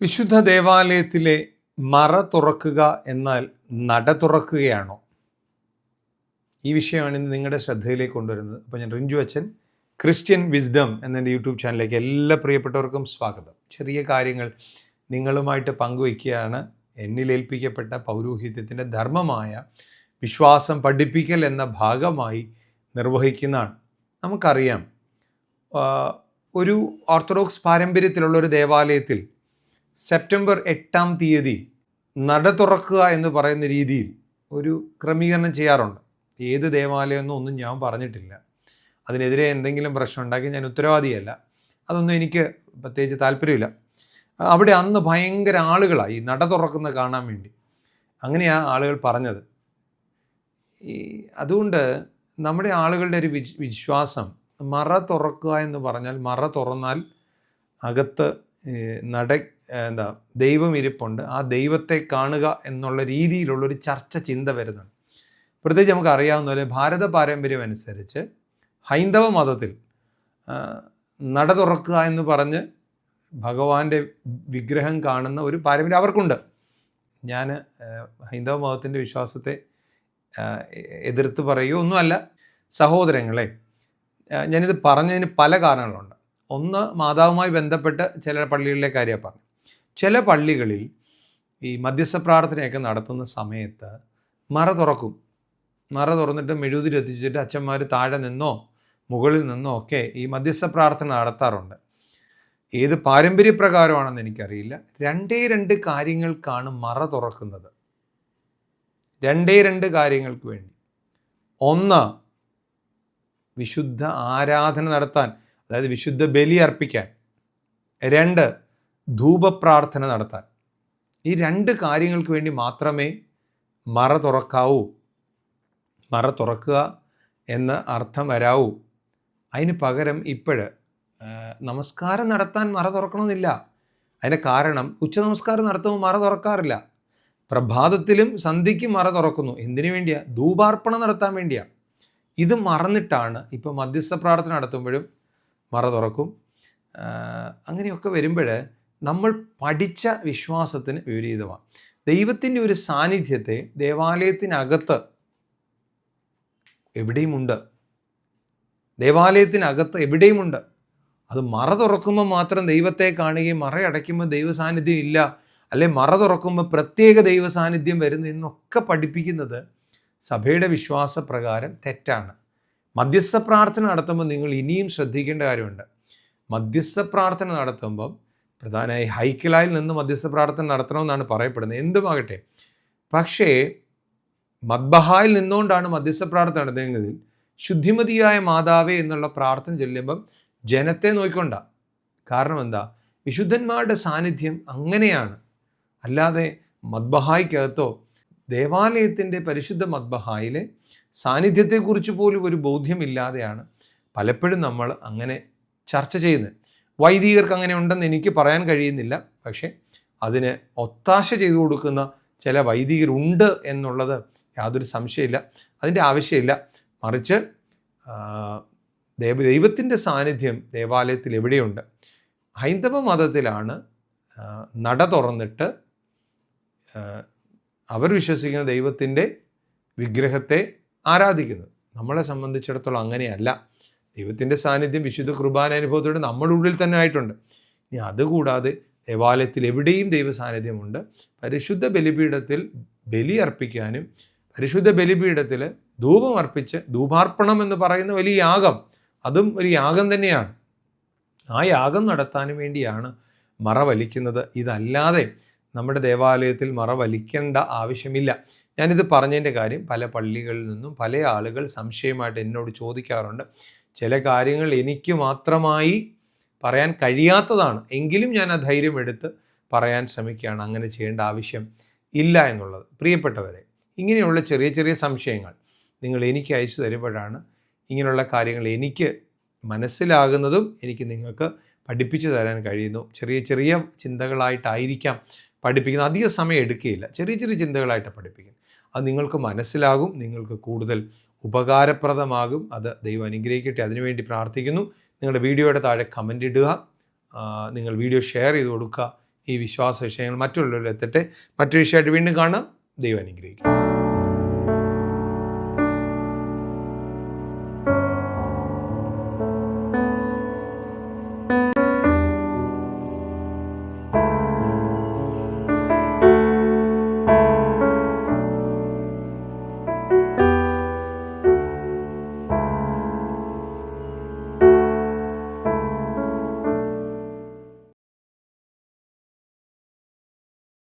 വിശുദ്ധ ദേവാലയത്തിലെ മറ തുറക്കുക എന്നാൽ നട തുറക്കുകയാണോ? ഈ വിഷയമാണ് ഇന്ന് നിങ്ങളുടെ ശ്രദ്ധയിലേക്ക് കൊണ്ടുവരുന്നത്. അപ്പോൾ ഞാൻ റിഞ്ചു അച്ഛൻ, ക്രിസ്ത്യൻ വിസ്ഡം എന്നെൻ്റെ യൂട്യൂബ് ചാനലിലേക്ക് എല്ലാ പ്രിയപ്പെട്ടവർക്കും സ്വാഗതം. ചെറിയ കാര്യങ്ങൾ നിങ്ങളുമായിട്ട് പങ്കുവയ്ക്കുകയാണ് എന്നിലേൽപ്പിക്കപ്പെട്ട പൗരോഹിത്യത്തിൻ്റെ ധർമ്മമായ വിശ്വാസം പഠിപ്പിക്കൽ എന്ന ഭാഗമായി നിർവഹിക്കുന്നതാണ്. നമുക്കറിയാം, ഒരു ഓർത്തഡോക്സ് പാരമ്പര്യത്തിലുള്ള ഒരു ദേവാലയത്തിൽ സെപ്റ്റംബർ 8-ാം തീയതി നട തുറക്കുക എന്ന് പറയുന്ന രീതിയിൽ ഒരു ക്രമീകരണം ചെയ്യാറുണ്ട്. ഏത് ദേവാലയമെന്നോ ഒന്നും ഞാൻ പറഞ്ഞിട്ടില്ല. അതിനെതിരെ എന്തെങ്കിലും പ്രശ്നം ഉണ്ടാക്കി ഞാൻ ഉത്തരവാദിയല്ല. അതൊന്നും എനിക്ക് പ്രത്യേകിച്ച് താല്പര്യമില്ല. അവിടെ അന്ന് ഭയങ്കര ആളുകളായി നട തുറക്കുന്നത് കാണാൻ വേണ്ടി. അങ്ങനെയാണ് ആളുകൾ പറഞ്ഞത്. അതുകൊണ്ട് നമ്മുടെ ആളുകളുടെ ഒരു വിശ്വാസം, മറ തുറക്കുക എന്ന് പറഞ്ഞാൽ മറ തുറന്നാൽ അകത്ത് ദൈവം ഇരിപ്പുണ്ട്, ആ ദൈവത്തെ കാണുക എന്നുള്ള രീതിയിലുള്ളൊരു ചിന്ത വരുന്നുണ്ട്. പ്രത്യേകിച്ച് നമുക്ക് അറിയാവുന്ന പോലെ ഭാരത പാരമ്പര്യം അനുസരിച്ച് ഹൈന്ദവ മതത്തിൽ നട തുറക്കുക എന്ന് പറഞ്ഞ് ഭഗവാന്റെ വിഗ്രഹം കാണുന്ന ഒരു പാരമ്പര്യം അവർക്കുണ്ട്. ഞാൻ ഹൈന്ദവ മതത്തിൻ്റെ വിശ്വാസത്തെ എതിർത്ത് പറയുകയോ ഒന്നുമല്ല. സഹോദരങ്ങളെ, ഞാനിത് പറഞ്ഞതിന് പല കാരണങ്ങളുണ്ട്. ഒന്ന്, മാതാവുമായി ബന്ധപ്പെട്ട് ചില പള്ളികളിലെ കാര്യമാണ് പറഞ്ഞു. ചില പള്ളികളിൽ ഈ മധ്യസ്ഥ പ്രാർത്ഥനയൊക്കെ നടത്തുന്ന സമയത്ത് മറ തുറക്കും. മറ തുറന്നിട്ട് മെഴുകുതിരി എത്തിച്ചിട്ട് അച്ഛന്മാർ താഴെ നിന്നോ മുകളിൽ നിന്നോ ഒക്കെ ഈ മധ്യസ്ഥ പ്രാർത്ഥന നടത്താറുണ്ട്. ഏത് പാരമ്പര്യപ്രകാരമാണെന്ന് എനിക്കറിയില്ല. രണ്ട് കാര്യങ്ങൾക്കാണ് മറ തുറക്കുന്നത്. രണ്ട് കാര്യങ്ങൾക്ക് വേണ്ടി. ഒന്ന്, വിശുദ്ധ ആരാധന നടത്താൻ, അതായത് വിശുദ്ധ ബലി അർപ്പിക്കാൻ. 2, ധൂപപ്രാർത്ഥന നടത്താൻ. ഈ 2 കാര്യങ്ങൾക്ക് വേണ്ടി മാത്രമേ മറ തുറക്കാവൂ. മറ തുറക്കുക എന്ന് അർത്ഥം വരാവൂ. അതിന് പകരം നമസ്കാരം നടത്താൻ മറ തുറക്കണമെന്നില്ല. അതിന് കാരണം, ഉച്ചനമസ്കാരം നടത്തുമ്പോൾ മറ തുറക്കാറില്ല. പ്രഭാതത്തിലും സന്ധ്യയ്ക്കും മറ തുറക്കുന്നു. എന്തിനു വേണ്ടിയാ? ധൂപാർപ്പണം നടത്താൻ വേണ്ടിയാ. ഇത് മറന്നിട്ടാണ് ഇപ്പോൾ മധ്യസ്ഥ പ്രാർത്ഥന നടത്തുമ്പോഴും മറ തുറക്കും. അങ്ങനെയൊക്കെ വരുമ്പോൾ നമ്മൾ പഠിച്ച വിശ്വാസത്തിന് വിപരീതമാണ്. ദൈവത്തിൻ്റെ ഒരു സാന്നിധ്യത്തെ ദേവാലയത്തിനകത്ത് എവിടെയുമുണ്ട്. ദേവാലയത്തിനകത്ത് എവിടെയുമുണ്ട്. അത് മറ തുറക്കുമ്പോൾ മാത്രം ദൈവത്തെ കാണുകയും മറ അടയ്ക്കുമ്പോൾ ദൈവ സാന്നിധ്യം ഇല്ല, അല്ലെ മറ തുറക്കുമ്പോൾ പ്രത്യേക ദൈവ സാന്നിധ്യം വരുന്നു എന്നൊക്കെ പഠിപ്പിക്കുന്നത് സഭയുടെ വിശ്വാസപ്രകാരം തെറ്റാണ്. മധ്യസ്ഥ പ്രാർത്ഥന നടത്തുമ്പോൾ നിങ്ങൾ ഇനിയും ശ്രദ്ധിക്കേണ്ട കാര്യമുണ്ട്. മധ്യസ്ഥ പ്രാർത്ഥന നടത്തുമ്പം പ്രധാനമായി ഹൈക്കലായിൽ നിന്ന് മധ്യസ്ഥ പ്രാർത്ഥന നടത്തണമെന്നാണ് പറയപ്പെടുന്നത്. എന്തുമാകട്ടെ, പക്ഷേ മദ്ബഹായിൽ നിന്നുകൊണ്ടാണ് മധ്യസ്ഥ പ്രാർത്ഥന നടത്തുന്നതെങ്കിൽ ശുദ്ധിമതിയായ മാതാവേ എന്നുള്ള പ്രാർത്ഥന ചൊല്ലുമ്പം ജനത്തെ നോക്കിക്കൊണ്ടാണ്. കാരണം എന്താ? വിശുദ്ധന്മാരുടെ സാന്നിധ്യം അങ്ങനെയാണ്. അല്ലാതെ മദ്ബഹായ്ക്കകത്തോ ദേവാലയത്തിൻ്റെ പരിശുദ്ധ മദ്ബഹായിലെ സാന്നിധ്യത്തെക്കുറിച്ച് പോലും ഒരു ബോധ്യമില്ലാതെയാണ് പലപ്പോഴും നമ്മൾ അങ്ങനെ ചർച്ച ചെയ്യുന്നത്. വൈദികർക്ക് അങ്ങനെ ഉണ്ടെന്ന് എനിക്ക് പറയാൻ കഴിയുന്നില്ല. പക്ഷേ അതിന് ഒത്താശ ചെയ്തു കൊടുക്കുന്ന ചില വൈദികരുണ്ട് എന്നുള്ളത് യാതൊരു സംശയമില്ല. അതിൻ്റെ ആവശ്യമില്ല. മറിച്ച് ദൈവത്തിൻ്റെ സാന്നിധ്യം ദേവാലയത്തിൽ എവിടെയുണ്ട്? ഹൈന്ദവ മതത്തിലാണ് നട തുറന്നിട്ട് അവർ വിശ്വസിക്കുന്ന ദൈവത്തിൻ്റെ വിഗ്രഹത്തെ ആരാധിക്കുന്നത്. നമ്മളെ സംബന്ധിച്ചിടത്തോളം അങ്ങനെയല്ല. ദൈവത്തിൻ്റെ സാന്നിധ്യം വിശുദ്ധ കുർബാന അനുഭവത്തോടെ നമ്മുടെ ഉള്ളിൽ തന്നെ ആയിട്ടുണ്ട്. ഇനി അതുകൂടാതെ ദേവാലയത്തിൽ എവിടെയും ദൈവ സാന്നിധ്യമുണ്ട്. പരിശുദ്ധ ബലിപീഠത്തിൽ ബലി അർപ്പിക്കാനും പരിശുദ്ധ ബലിപീഠത്തിൽ ധൂപം അർപ്പിച്ച് ധൂപാർപ്പണം എന്ന് പറയുന്ന വലിയ യാഗം, അതും ഒരു യാഗം തന്നെയാണ്. ആ യാഗം നടത്താനും വേണ്ടിയാണ് മറ വലിക്കുന്നത്. ഇതല്ലാതെ നമ്മുടെ ദേവാലയത്തിൽ മറ വലിക്കേണ്ട ആവശ്യമില്ല. ഞാനിത് പറഞ്ഞതിൻ്റെ കാര്യം, പല പള്ളികളിൽ നിന്നും പല ആളുകൾ സംശയമായിട്ട് എന്നോട് ചോദിക്കാറുണ്ട്. ചില കാര്യങ്ങൾ എനിക്ക് മാത്രമായി പറയാൻ കഴിയാത്തതാണ്, എങ്കിലും ഞാൻ ആ ധൈര്യം എടുത്ത് പറയാൻ ശ്രമിക്കുകയാണ്. അങ്ങനെ ചെയ്യേണ്ട ആവശ്യം ഇല്ല എന്നുള്ളത്. പ്രിയപ്പെട്ടവരെ, ഇങ്ങനെയുള്ള ചെറിയ ചെറിയ സംശയങ്ങൾ നിങ്ങൾ എനിക്ക് അയച്ചു തരുമ്പോഴാണ് ഇങ്ങനെയുള്ള കാര്യങ്ങൾ എനിക്ക് മനസ്സിലാകുന്നതും എനിക്ക് നിങ്ങൾക്ക് പഠിപ്പിച്ചു തരാൻ കഴിയുന്നു. ചെറിയ ചെറിയ ചിന്തകളായിട്ടായിരിക്കാം പഠിപ്പിക്കുന്നത്. അധിക സമയം എടുക്കുകയില്ല. ചെറിയ ചെറിയ ചിന്തകളായിട്ട് പഠിപ്പിക്കുന്നത്. അത് നിങ്ങൾക്ക് മനസ്സിലാകും, നിങ്ങൾക്ക് കൂടുതൽ ഉപകാരപ്രദമാകും. അത് ദൈവം അനുഗ്രഹിക്കട്ടെ. അതിനുവേണ്ടി പ്രാർത്ഥിക്കുന്നു. നിങ്ങളുടെ വീഡിയോയുടെ താഴെ കമൻ്റ് ഇടുക, നിങ്ങൾ വീഡിയോ ഷെയർ ചെയ്ത് കൊടുക്കുക. ഈ വിശ്വാസ വിഷയങ്ങൾ മറ്റുള്ളവരിൽ എത്തട്ടെ. മറ്റൊരു വിഷയമായിട്ട് വീണ്ടും കാണാം. ദൈവം അനുഗ്രഹിക്കും.